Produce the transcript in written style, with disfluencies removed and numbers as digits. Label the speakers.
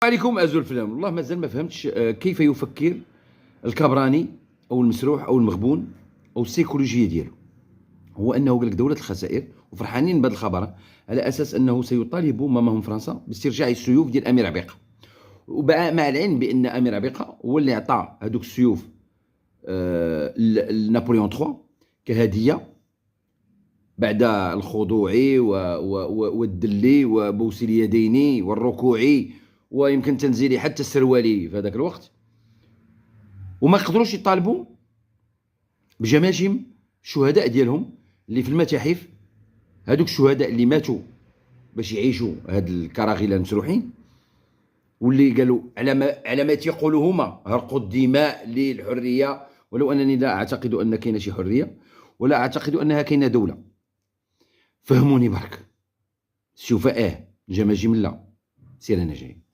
Speaker 1: عليكم أعزائي الفلام. والله مازال ما فهمتش كيف يفكر الكبراني أو المسروح أو المغبون أو السيكولوجية ديالو. هو أنه قال لك دولة الخسائر وفرحانين بهذا الخبر على أساس أنه سيطالب ماماهم فرنسا باسترجاع السيوف ديال أمير عبيقة، مع العلم بأن أمير عبيقة هو اللي عطى هذوك السيوف لنابليون 3 كهدية بعد الخضوع والدلي وبوس اليدين والركوع ويمكن تنزيل حتى السروالي في هذاك الوقت، وما قدروش يطالبوا بجماجم الشهداء ديالهم اللي في المتاحف، هذوك الشهداء اللي ماتوا باش يعيشوا هاد الكراغيله المسروحين، واللي قالوا على ما تيقولوا هما هرقوا الدماء للحريه، ولو انني لا اعتقد ان كاينه شي حريه ولا اعتقد انها كاينه دوله. فهموني برك، السيوفاء جماجم لا، سير انا جاي.